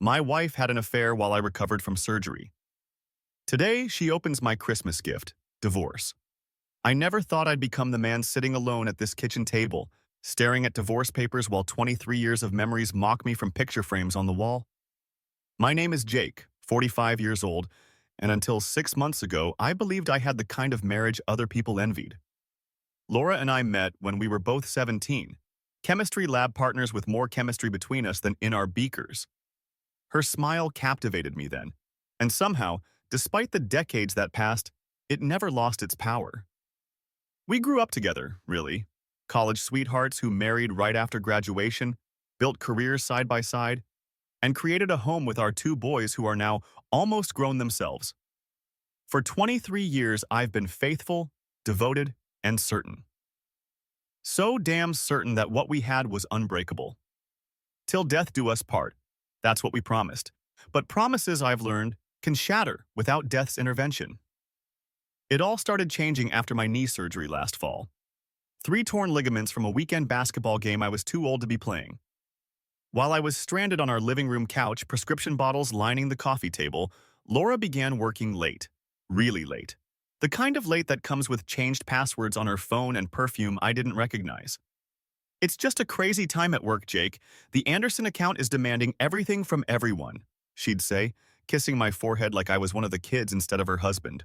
My wife had an affair while I recovered from surgery. Today, she opens my Christmas gift, divorce. I never thought I'd become the man sitting alone at this kitchen table, staring at divorce papers while 23 years of memories mock me from picture frames on the wall. My name is Jake, 45 years old, and until 6 months ago, I believed I had the kind of marriage other people envied. Laura and I met when we were both 17, chemistry lab partners with more chemistry between us than in our beakers. Her smile captivated me then, and somehow, despite the decades that passed, it never lost its power. We grew up together, really. College sweethearts who married right after graduation, built careers side by side, and created a home with our two boys who are now almost grown themselves. For 23 years, I've been faithful, devoted, and certain. So damn certain that what we had was unbreakable. Till death do us part. That's what we promised. But promises, I've learned, can shatter without death's intervention. It all started changing after my knee surgery last fall. 3 torn ligaments from a weekend basketball game I was too old to be playing. While I was stranded on our living room couch, prescription bottles lining the coffee table, Laura began working late. Really late. The kind of late that comes with changed passwords on her phone and perfume I didn't recognize. "It's just a crazy time at work, Jake. The Anderson account is demanding everything from everyone," she'd say, kissing my forehead like I was one of the kids instead of her husband.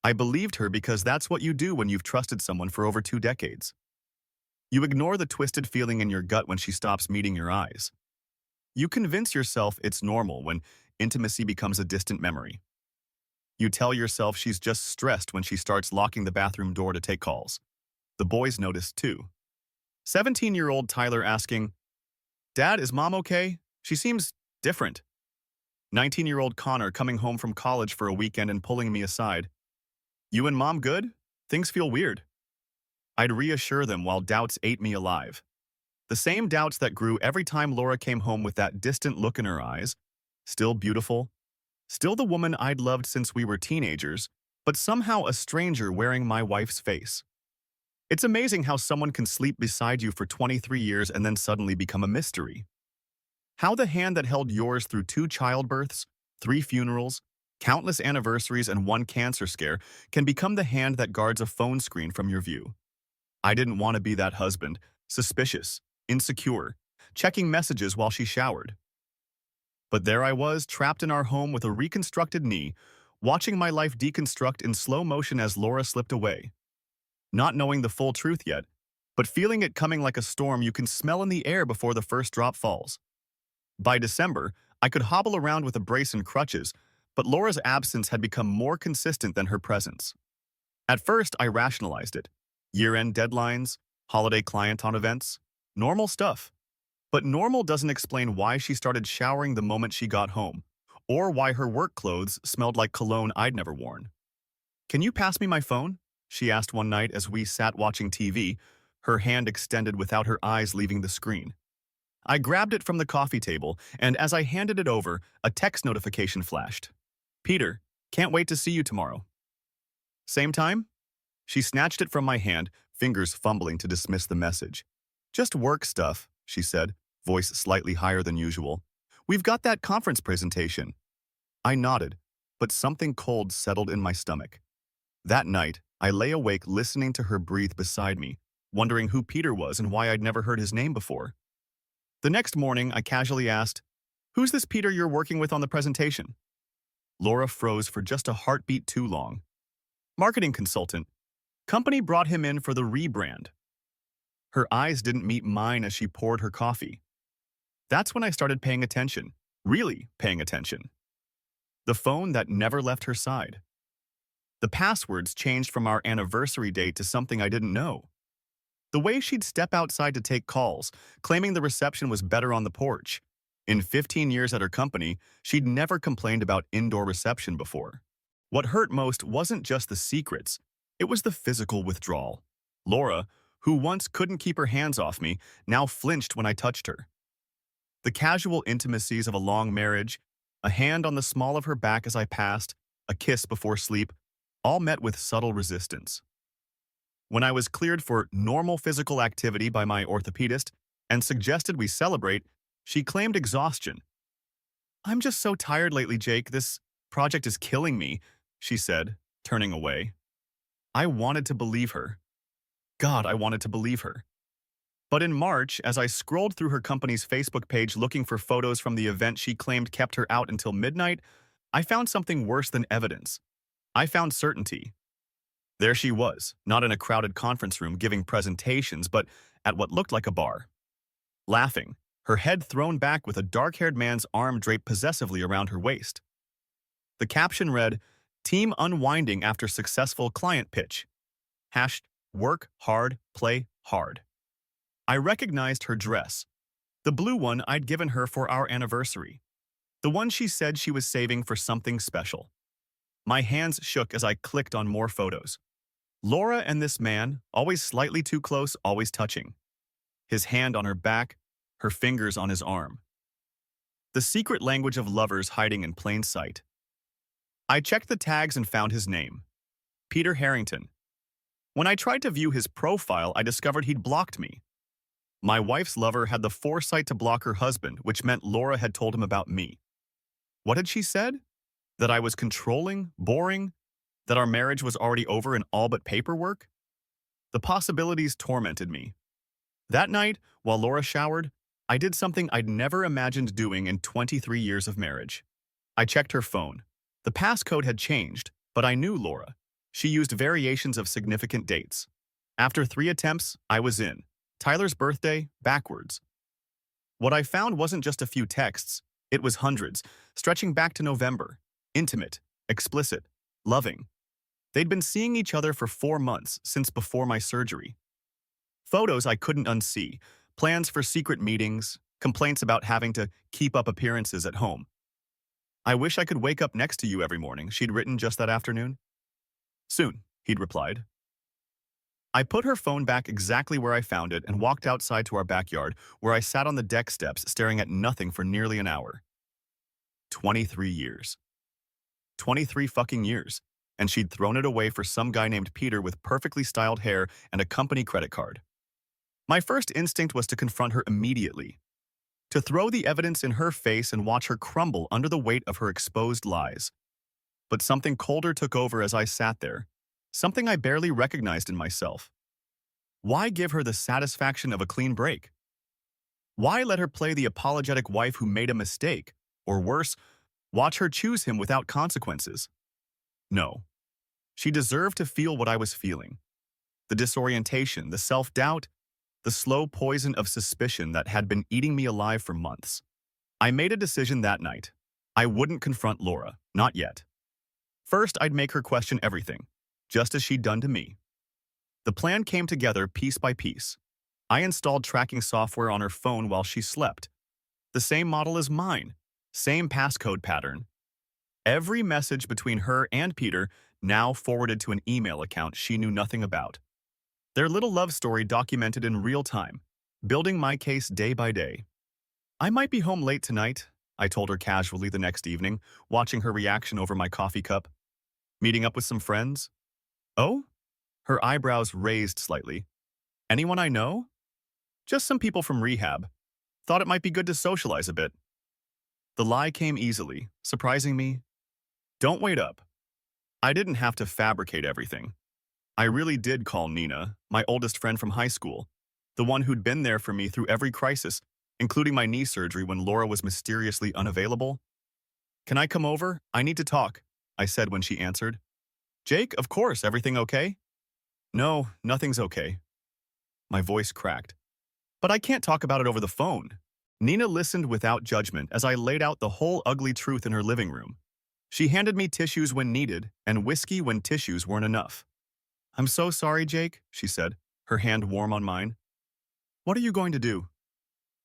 I believed her because that's what you do when you've trusted someone for over 2 decades. You ignore the twisted feeling in your gut when she stops meeting your eyes. You convince yourself it's normal when intimacy becomes a distant memory. You tell yourself she's just stressed when she starts locking the bathroom door to take calls. The boys noticed too. 17-year-old Tyler asking, "Dad, is Mom okay? She seems different." 19-year-old Connor coming home from college for a weekend and pulling me aside. "You and Mom good? Things feel weird." I'd reassure them while doubts ate me alive. The same doubts that grew every time Laura came home with that distant look in her eyes. Still beautiful. Still the woman I'd loved since we were teenagers, but somehow a stranger wearing my wife's face. It's amazing how someone can sleep beside you for 23 years and then suddenly become a mystery. How the hand that held yours through 2 childbirths, 3 funerals, countless anniversaries, and 1 cancer scare can become the hand that guards a phone screen from your view. I didn't want to be that husband, suspicious, insecure, checking messages while she showered. But there I was, trapped in our home with a reconstructed knee, watching my life deconstruct in slow motion as Laura slipped away. Not knowing the full truth yet, but feeling it coming like a storm you can smell in the air before the first drop falls. By December, I could hobble around with a brace and crutches, but Laura's absence had become more consistent than her presence. At first, I rationalized it. Year-end deadlines, holiday client-on events, normal stuff. But normal doesn't explain why she started showering the moment she got home, or why her work clothes smelled like cologne I'd never worn. "Can you pass me my phone?" she asked one night as we sat watching TV, her hand extended without her eyes leaving the screen. I grabbed it from the coffee table, and as I handed it over, a text notification flashed. "Peter, can't wait to see you tomorrow." "Same time?" She snatched it from my hand, fingers fumbling to dismiss the message. "Just work stuff," she said, voice slightly higher than usual. "We've got that conference presentation." I nodded, but something cold settled in my stomach. That night, I lay awake listening to her breathe beside me, wondering who Peter was and why I'd never heard his name before. The next morning, I casually asked, "Who's this Peter you're working with on the presentation?" Laura froze for just a heartbeat too long. "Marketing consultant. Company brought him in for the rebrand." Her eyes didn't meet mine as she poured her coffee. That's when I started paying attention, really paying attention. The phone that never left her side. The passwords changed from our anniversary date to something I didn't know. The way she'd step outside to take calls, claiming the reception was better on the porch. In 15 years at her company, she'd never complained about indoor reception before. What hurt most wasn't just the secrets, it was the physical withdrawal. Laura, who once couldn't keep her hands off me, now flinched when I touched her. The casual intimacies of a long marriage, a hand on the small of her back as I passed, a kiss before sleep, all met with subtle resistance. When I was cleared for normal physical activity by my orthopedist and suggested we celebrate, she claimed exhaustion. I'm just so tired lately, Jake. This project is killing me, she said, turning away. I wanted to believe her. God, I wanted to believe her. But in March, as I scrolled through her company's Facebook page looking for photos from the event she claimed kept her out until midnight, I found something worse than evidence. I found certainty. There she was, not in a crowded conference room giving presentations, but at what looked like a bar. Laughing, her head thrown back with a dark-haired man's arm draped possessively around her waist. The caption read, "Team unwinding after successful client pitch. Hashed, work hard, play hard." I recognized her dress, the blue one I'd given her for our anniversary, the one she said she was saving for something special. My hands shook as I clicked on more photos. Laura and this man, always slightly too close, always touching. His hand on her back, her fingers on his arm. The secret language of lovers hiding in plain sight. I checked the tags and found his name, Peter Harrington. When I tried to view his profile, I discovered he'd blocked me. My wife's lover had the foresight to block her husband, which meant Laura had told him about me. What had she said? That I was controlling, boring, that our marriage was already over and all but paperwork? The possibilities tormented me. That night, while Laura showered, I did something I'd never imagined doing in 23 years of marriage. I checked her phone. The passcode had changed, but I knew Laura. She used variations of significant dates. After 3 attempts, I was in. Tyler's birthday, backwards. What I found wasn't just a few texts. It was hundreds, stretching back to November. Intimate, explicit, loving. They'd been seeing each other for 4 months, since before my surgery. Photos I couldn't unsee, plans for secret meetings, complaints about having to keep up appearances at home. "I wish I could wake up next to you every morning," she'd written just that afternoon. "Soon," he'd replied. I put her phone back exactly where I found it and walked outside to our backyard, where I sat on the deck steps staring at nothing for nearly an hour. 23 years. 23 fucking years. And she'd thrown it away for some guy named Peter with perfectly styled hair and a company credit card. My first instinct was to confront her immediately, to throw the evidence in her face and watch her crumble under the weight of her exposed lies. But something colder took over as I sat there, something I barely recognized in myself. Why give her the satisfaction of a clean break? Why let her play the apologetic wife who made a mistake, or worse, watch her choose him without consequences? No. She deserved to feel what I was feeling. The disorientation, the self-doubt, the slow poison of suspicion that had been eating me alive for months. I made a decision that night. I wouldn't confront Laura, not yet. First, I'd make her question everything, just as she'd done to me. The plan came together piece by piece. I installed tracking software on her phone while she slept. The same model as mine, same passcode pattern. Every message between her and Peter now forwarded to an email account she knew nothing about. Their little love story documented in real time, building my case day by day. "I might be home late tonight," I told her casually the next evening, watching her reaction over my coffee cup. "Meeting up with some friends?" "Oh?" Her eyebrows raised slightly. "Anyone I know?" "Just some people from rehab. Thought it might be good to socialize a bit." The lie came easily, surprising me. "Don't wait up." I didn't have to fabricate everything. I really did call Nina, my oldest friend from high school, the one who'd been there for me through every crisis, including my knee surgery when Laura was mysteriously unavailable. "Can I come over? I need to talk," I said when she answered. "Jake, of course, everything okay?" "No, nothing's okay." My voice cracked. "But I can't talk about it over the phone." Nina listened without judgment as I laid out the whole ugly truth in her living room. She handed me tissues when needed and whiskey when tissues weren't enough. "I'm so sorry, Jake," she said, her hand warm on mine. "What are you going to do?"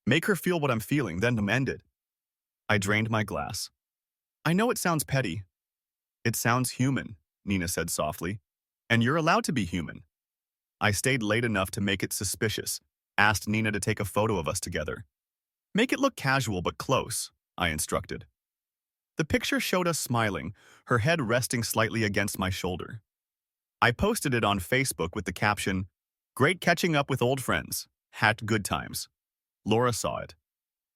"Make her feel what I'm feeling, then end it." I drained my glass. "I know it sounds petty." "It sounds human," Nina said softly. "And you're allowed to be human." I stayed late enough to make it suspicious, asked Nina to take a photo of us together. "Make it look casual but close," I instructed. The picture showed us smiling, her head resting slightly against my shoulder. I posted it on Facebook with the caption, "Great catching up with old friends. Had good times." Laura saw it.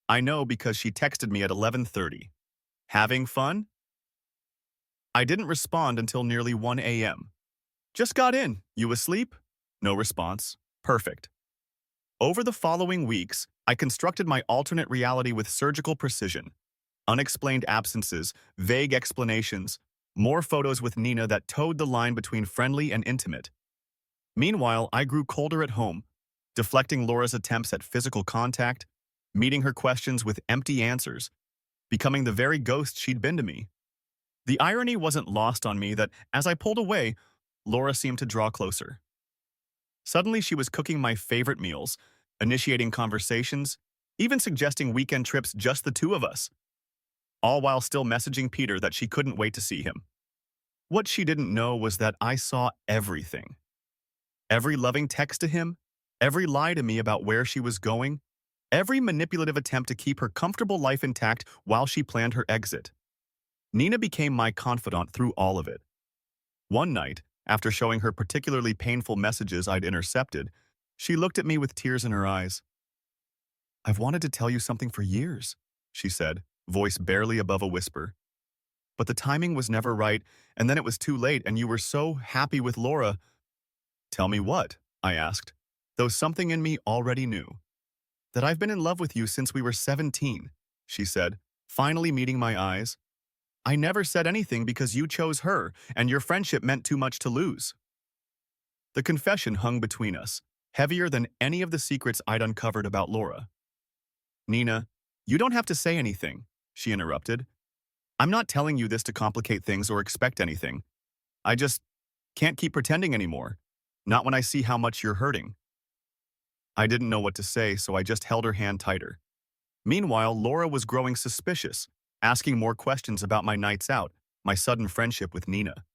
I know because she texted me at 11:30. Having fun? I didn't respond until nearly 1 a.m. Just got in. You asleep? No response. Perfect. Over the following weeks, I constructed my alternate reality with surgical precision. Unexplained absences, vague explanations, more photos with Nina that towed the line between friendly and intimate. Meanwhile, I grew colder at home, deflecting Laura's attempts at physical contact, meeting her questions with empty answers, becoming the very ghost she'd been to me. The irony wasn't lost on me that, as I pulled away, Laura seemed to draw closer. Suddenly, she was cooking my favorite meals, initiating conversations, even suggesting weekend trips just the two of us, all while still messaging Peter that she couldn't wait to see him. What she didn't know was that I saw everything. Every loving text to him, every lie to me about where she was going, every manipulative attempt to keep her comfortable life intact while she planned her exit. Nina became my confidant through all of it. One night, after showing her particularly painful messages I'd intercepted, she looked at me with tears in her eyes. "I've wanted to tell you something for years," she said, voice barely above a whisper. "But the timing was never right, and then it was too late, and you were so happy with Laura." "Tell me what?" I asked, though something in me already knew. "That I've been in love with you since we were 17, she said, finally meeting my eyes. "I never said anything because you chose her, and your friendship meant too much to lose." The confession hung between us, heavier than any of the secrets I'd uncovered about Laura. "Nina, you don't have to say anything," she interrupted. "I'm not telling you this to complicate things or expect anything. I just can't keep pretending anymore. Not when I see how much you're hurting." I didn't know what to say, so I just held her hand tighter. Meanwhile, Laura was growing suspicious, asking more questions about my nights out, my sudden friendship with Nina.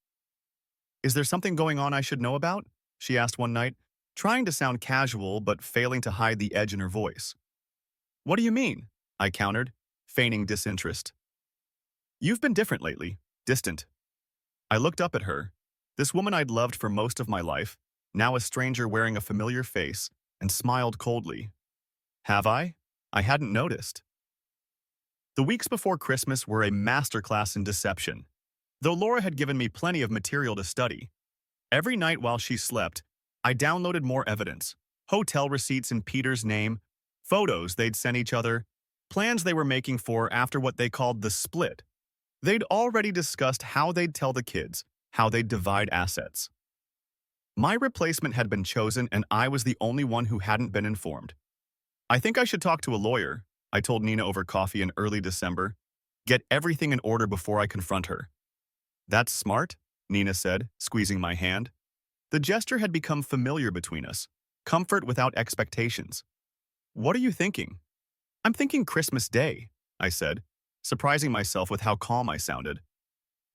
"Is there something going on I should know about?" she asked one night, trying to sound casual but failing to hide the edge in her voice. "What do you mean?" I countered, feigning disinterest. "You've been different lately, distant." I looked up at her, this woman I'd loved for most of my life, now a stranger wearing a familiar face, and smiled coldly. "Have I? I hadn't noticed." The weeks before Christmas were a masterclass in deception. Though Laura had given me plenty of material to study, every night while she slept, I downloaded more evidence, hotel receipts in Peter's name, photos they'd sent each other, plans they were making for after what they called the split. They'd already discussed how they'd tell the kids, how they'd divide assets. My replacement had been chosen, and I was the only one who hadn't been informed. "I think I should talk to a lawyer," I told Nina over coffee in early December. "Get everything in order before I confront her." "That's smart," Nina said, squeezing my hand. The gesture had become familiar between us, comfort without expectations. "What are you thinking?" "I'm thinking Christmas Day," I said, surprising myself with how calm I sounded.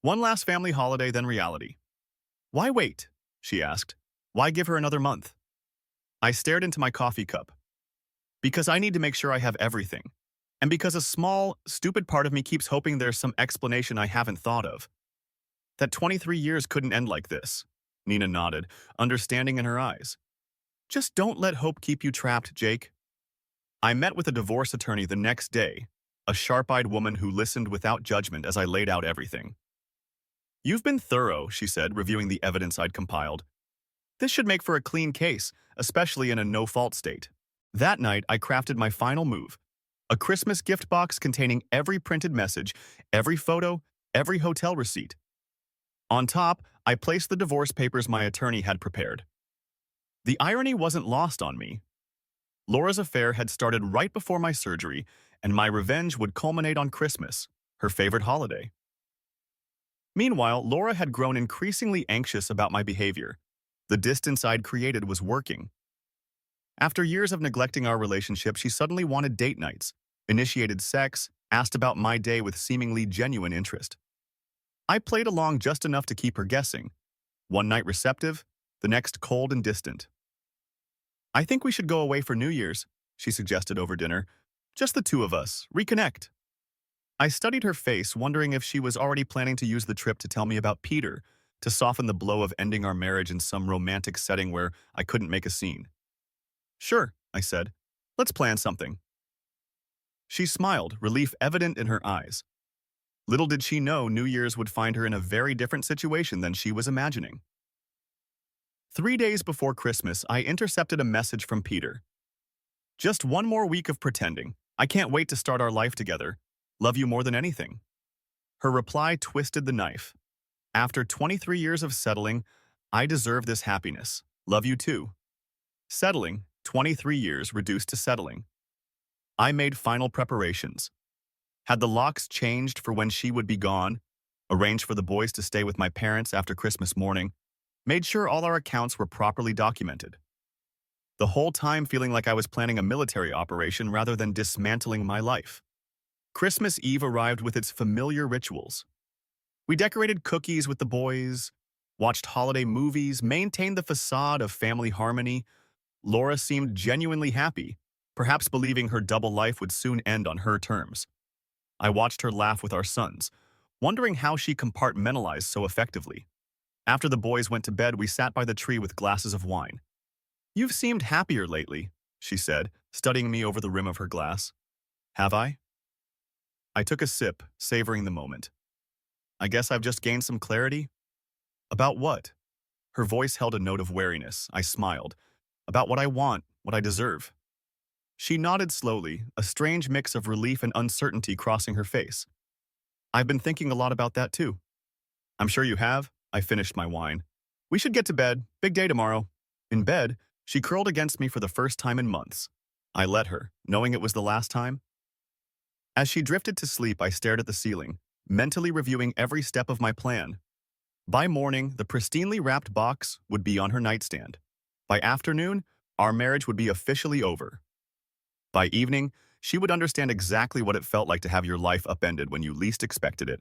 "One last family holiday, then reality." "Why wait?" she asked. "Why give her another month?" I stared into my coffee cup. "Because I need to make sure I have everything. And because a small, stupid part of me keeps hoping there's some explanation I haven't thought of. That 23 years couldn't end like this." Nina nodded, understanding in her eyes. "Just don't let hope keep you trapped, Jake." I met with a divorce attorney the next day, a sharp-eyed woman who listened without judgment as I laid out everything. "You've been thorough," she said, reviewing the evidence I'd compiled. "This should make for a clean case, especially in a no-fault state." That night, I crafted my final move, a Christmas gift box containing every printed message, every photo, every hotel receipt. On top, I placed the divorce papers my attorney had prepared. The irony wasn't lost on me. Laura's affair had started right before my surgery, and my revenge would culminate on Christmas, her favorite holiday. Meanwhile, Laura had grown increasingly anxious about my behavior. The distance I'd created was working. After years of neglecting our relationship, she suddenly wanted date nights, initiated sex, asked about my day with seemingly genuine interest. I played along just enough to keep her guessing. One night receptive, the next cold and distant. "I think we should go away for New Year's," she suggested over dinner. "Just the two of us, reconnect." I studied her face, wondering if she was already planning to use the trip to tell me about Peter, to soften the blow of ending our marriage in some romantic setting where I couldn't make a scene. "Sure," I said. "Let's plan something." She smiled, relief evident in her eyes. Little did she know New Year's would find her in a very different situation than she was imagining. 3 days before Christmas, I intercepted a message from Peter. Just one more week of pretending. I can't wait to start our life together. Love you more than anything. Her reply twisted the knife. After 23 years of settling, I deserve this happiness. Love you too. Settling, 23 years reduced to settling. I made final preparations. Had the locks changed for when she would be gone, arranged for the boys to stay with my parents after Christmas morning, made sure all our accounts were properly documented. The whole time feeling like I was planning a military operation rather than dismantling my life. Christmas Eve arrived with its familiar rituals. We decorated cookies with the boys, watched holiday movies, maintained the facade of family harmony. Laura seemed genuinely happy, perhaps believing her double life would soon end on her terms. I watched her laugh with our sons, wondering how she compartmentalized so effectively. After the boys went to bed, we sat by the tree with glasses of wine. "You've seemed happier lately," she said, studying me over the rim of her glass. "Have I?" I took a sip, savoring the moment. "I guess I've just gained some clarity." "About what?" Her voice held a note of wariness. I smiled. "About what I want, what I deserve." She nodded slowly, a strange mix of relief and uncertainty crossing her face. "I've been thinking a lot about that too." "I'm sure you have." I finished my wine. "We should get to bed. Big day tomorrow." In bed, she curled against me for the first time in months. I let her, knowing it was the last time. As she drifted to sleep, I stared at the ceiling, mentally reviewing every step of my plan. By morning, the pristinely wrapped box would be on her nightstand. By afternoon, our marriage would be officially over. By evening, she would understand exactly what it felt like to have your life upended when you least expected it.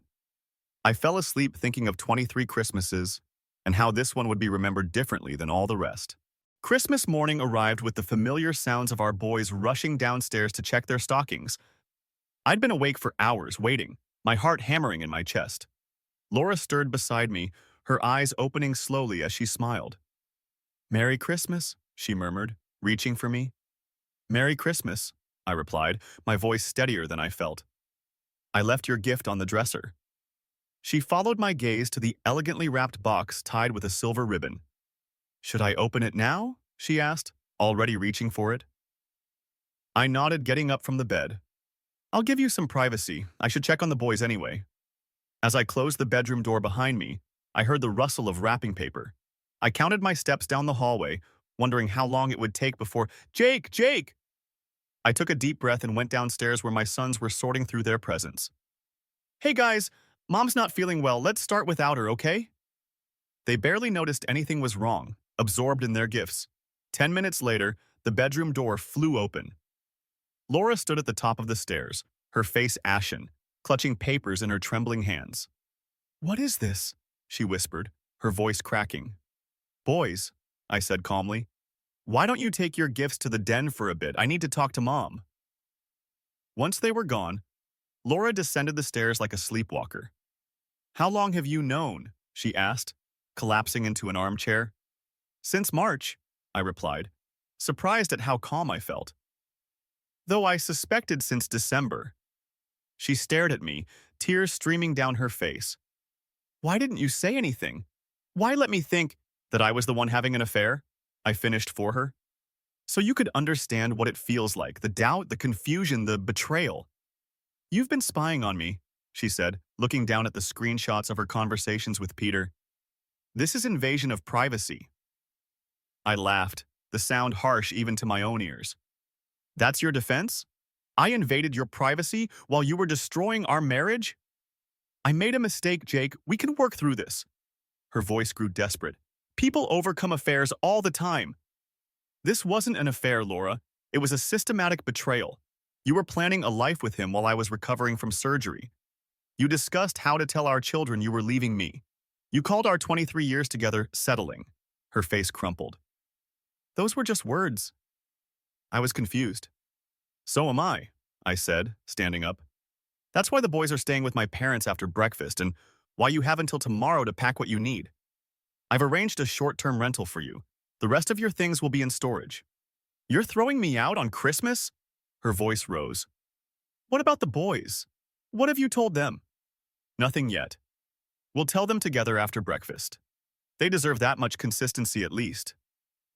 I fell asleep thinking of 23 Christmases and how this one would be remembered differently than all the rest. Christmas morning arrived with the familiar sounds of our boys rushing downstairs to check their stockings. I'd been awake for hours waiting, my heart hammering in my chest. Laura stirred beside me, her eyes opening slowly as she smiled. "Merry Christmas," she murmured, reaching for me. "Merry Christmas," I replied, my voice steadier than I felt. "I left your gift on the dresser." She followed my gaze to the elegantly wrapped box tied with a silver ribbon. "Should I open it now?" she asked, already reaching for it. I nodded, getting up from the bed. "I'll give you some privacy. I should check on the boys anyway." As I closed the bedroom door behind me, I heard the rustle of wrapping paper. I counted my steps down the hallway, wondering how long it would take before, "Jake! Jake!" I took a deep breath and went downstairs where my sons were sorting through their presents. "Hey guys, Mom's not feeling well. Let's start without her, okay?" They barely noticed anything was wrong, absorbed in their gifts. 10 minutes later, the bedroom door flew open. Laura stood at the top of the stairs, her face ashen, clutching papers in her trembling hands. "What is this?" she whispered, her voice cracking. "Boys," I said calmly, "why don't you take your gifts to the den for a bit? I need to talk to Mom." Once they were gone, Laura descended the stairs like a sleepwalker. "How long have you known?" she asked, collapsing into an armchair. "Since March," I replied, surprised at how calm I felt. "Though I suspected since December." She stared at me, tears streaming down her face. "Why didn't you say anything? Why let me think that I was the one having an affair?" I finished for her. "So you could understand what it feels like, the doubt, the confusion, the betrayal." "You've been spying on me," she said, looking down at the screenshots of her conversations with Peter. "This is invasion of privacy." I laughed, the sound harsh even to my own ears. "That's your defense? I invaded your privacy while you were destroying our marriage?" "I made a mistake, Jake. We can work through this." Her voice grew desperate. "People overcome affairs all the time." "This wasn't an affair, Laura. It was a systematic betrayal. You were planning a life with him while I was recovering from surgery. You discussed how to tell our children you were leaving me. You called our 23 years together settling." Her face crumpled. "Those were just words." I was confused. "So am I said, standing up. "That's why the boys are staying with my parents after breakfast and why you have until tomorrow to pack what you need. I've arranged a short-term rental for you. The rest of your things will be in storage." "You're throwing me out on Christmas?" Her voice rose. "What about the boys? What have you told them?" Nothing yet. We'll tell them together after breakfast. They deserve that much consistency at least.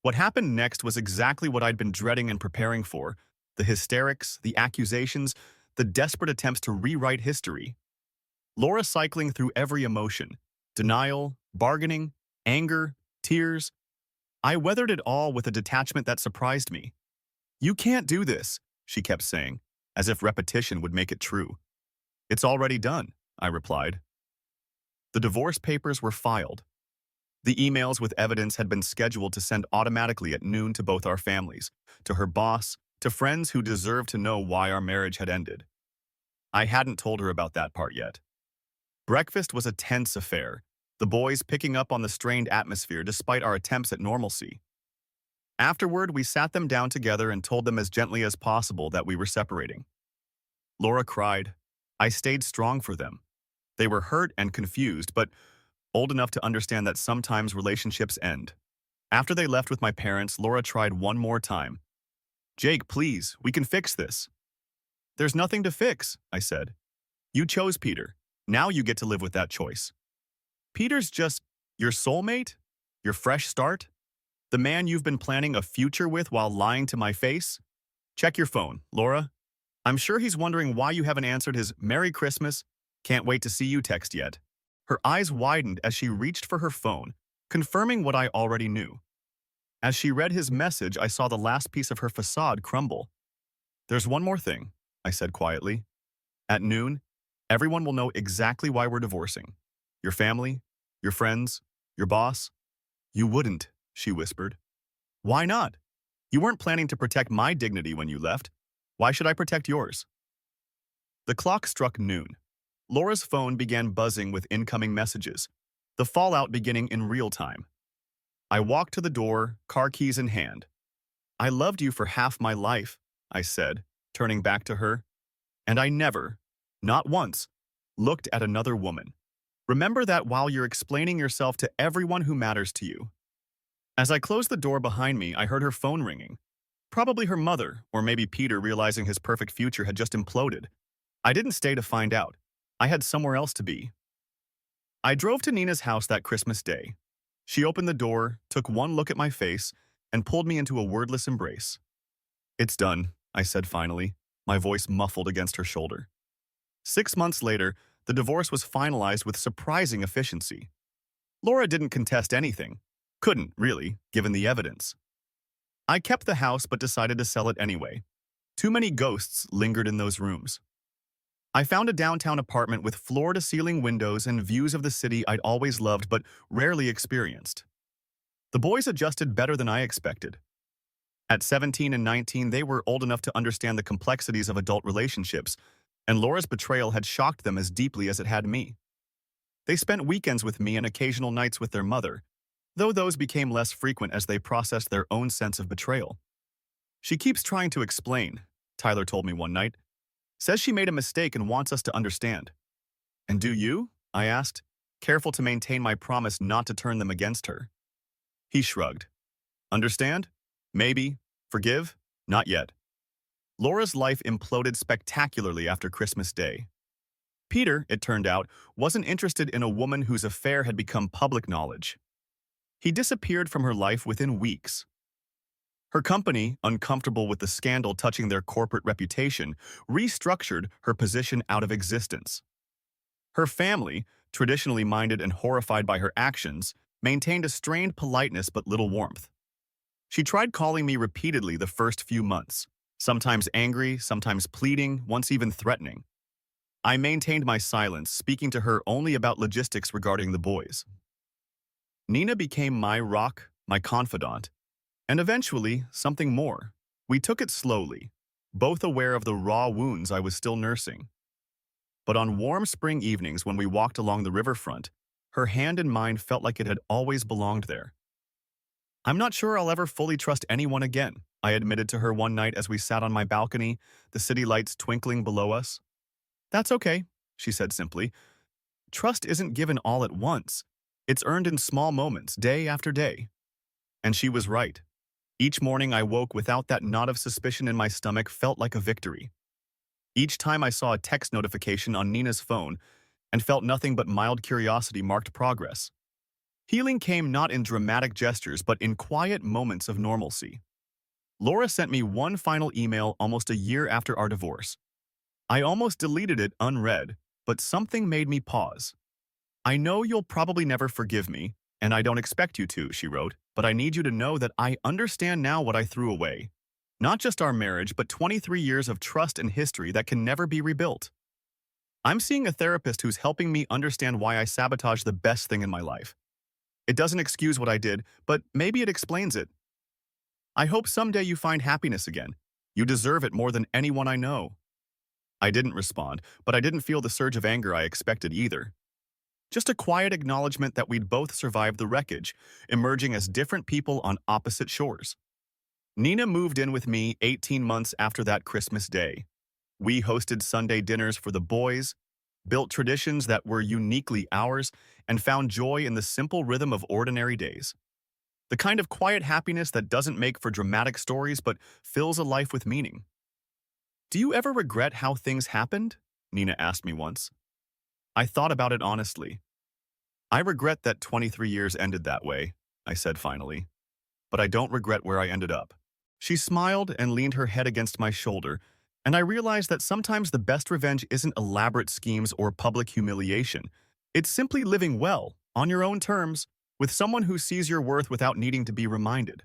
What happened next was exactly what I'd been dreading and preparing for. The hysterics, the accusations, the desperate attempts to rewrite history. Laura cycling through every emotion. Denial, bargaining, anger, tears. I weathered it all with a detachment that surprised me. "You can't do this," she kept saying, as if repetition would make it true. "It's already done," I replied. The divorce papers were filed. The emails with evidence had been scheduled to send automatically at noon to both our families, to her boss, to friends who deserved to know why our marriage had ended. I hadn't told her about that part yet. Breakfast was a tense affair, the boys picking up on the strained atmosphere despite our attempts at normalcy. Afterward, we sat them down together and told them as gently as possible that we were separating. Laura cried. I stayed strong for them. They were hurt and confused, but old enough to understand that sometimes relationships end. After they left with my parents, Laura tried one more time. "Jake, please, we can fix this." "There's nothing to fix," I said. "You chose Peter. Now you get to live with that choice. Peter's just your soulmate? Your fresh start? The man you've been planning a future with while lying to my face? Check your phone, Laura. I'm sure he's wondering why you haven't answered his 'Merry Christmas, can't wait to see you' text yet." Her eyes widened as she reached for her phone, confirming what I already knew. As she read his message, I saw the last piece of her facade crumble. "There's one more thing," I said quietly. "At noon, everyone will know exactly why we're divorcing. Your family, your friends, your boss." "You wouldn't," she whispered. "Why not? You weren't planning to protect my dignity when you left. Why should I protect yours?" The clock struck noon. Laura's phone began buzzing with incoming messages, the fallout beginning in real time. I walked to the door, car keys in hand. "I loved you for half my life," I said, turning back to her. "And I never, not once, looked at another woman. Remember that while you're explaining yourself to everyone who matters to you." As I closed the door behind me, I heard her phone ringing. Probably her mother, or maybe Peter realizing his perfect future had just imploded. I didn't stay to find out. I had somewhere else to be. I drove to Nina's house that Christmas day. She opened the door, took one look at my face, and pulled me into a wordless embrace. "It's done," I said finally, my voice muffled against her shoulder. 6 months later, the divorce was finalized with surprising efficiency. Laura didn't contest anything. Couldn't, really, given the evidence. I kept the house but decided to sell it anyway. Too many ghosts lingered in those rooms. I found a downtown apartment with floor-to-ceiling windows and views of the city I'd always loved but rarely experienced. The boys adjusted better than I expected. At 17 and 19, they were old enough to understand the complexities of adult relationships, and Laura's betrayal had shocked them as deeply as it had me. They spent weekends with me and occasional nights with their mother, though those became less frequent as they processed their own sense of betrayal. "She keeps trying to explain," Tyler told me one night. "Says she made a mistake and wants us to understand." "And do you?" I asked, careful to maintain my promise not to turn them against her. He shrugged. "Understand? Maybe. Forgive? Not yet." Laura's life imploded spectacularly after Christmas Day. Peter, it turned out, wasn't interested in a woman whose affair had become public knowledge. He disappeared from her life within weeks. Her company, uncomfortable with the scandal touching their corporate reputation, restructured her position out of existence. Her family, traditionally minded and horrified by her actions, maintained a strained politeness but little warmth. She tried calling me repeatedly the first few months, sometimes angry, sometimes pleading, once even threatening. I maintained my silence, speaking to her only about logistics regarding the boys. Nina became my rock, my confidant, and eventually, something more. We took it slowly, both aware of the raw wounds I was still nursing. But on warm spring evenings when we walked along the riverfront, her hand in mine felt like it had always belonged there. "I'm not sure I'll ever fully trust anyone again," I admitted to her one night as we sat on my balcony, the city lights twinkling below us. "That's okay," she said simply. "Trust isn't given all at once. It's earned in small moments, day after day." And she was right. Each morning I woke without that knot of suspicion in my stomach felt like a victory. Each time I saw a text notification on Nina's phone, and felt nothing but mild curiosity marked progress. Healing came not in dramatic gestures, but in quiet moments of normalcy. Laura sent me one final email almost a year after our divorce. I almost deleted it unread, but something made me pause. I know you'll probably never forgive me, and I don't expect you to, she wrote, but I need you to know that I understand now what I threw away. Not just our marriage, but 23 years of trust and history that can never be rebuilt. I'm seeing a therapist who's helping me understand why I sabotaged the best thing in my life. It doesn't excuse what I did, but maybe it explains it. I hope someday you find happiness again. You deserve it more than anyone I know. I didn't respond, but I didn't feel the surge of anger I expected either. Just a quiet acknowledgement that we'd both survived the wreckage, emerging as different people on opposite shores. Nina moved in with me 18 months after that Christmas day. We hosted Sunday dinners for the boys, built traditions that were uniquely ours, and found joy in the simple rhythm of ordinary days. The kind of quiet happiness that doesn't make for dramatic stories but fills a life with meaning. Do you ever regret how things happened? Nina asked me once. I thought about it honestly. I regret that 23 years ended that way, I said finally. But I don't regret where I ended up. She smiled and leaned her head against my shoulder, and I realized that sometimes the best revenge isn't elaborate schemes or public humiliation. It's simply living well, on your own terms, with someone who sees your worth without needing to be reminded.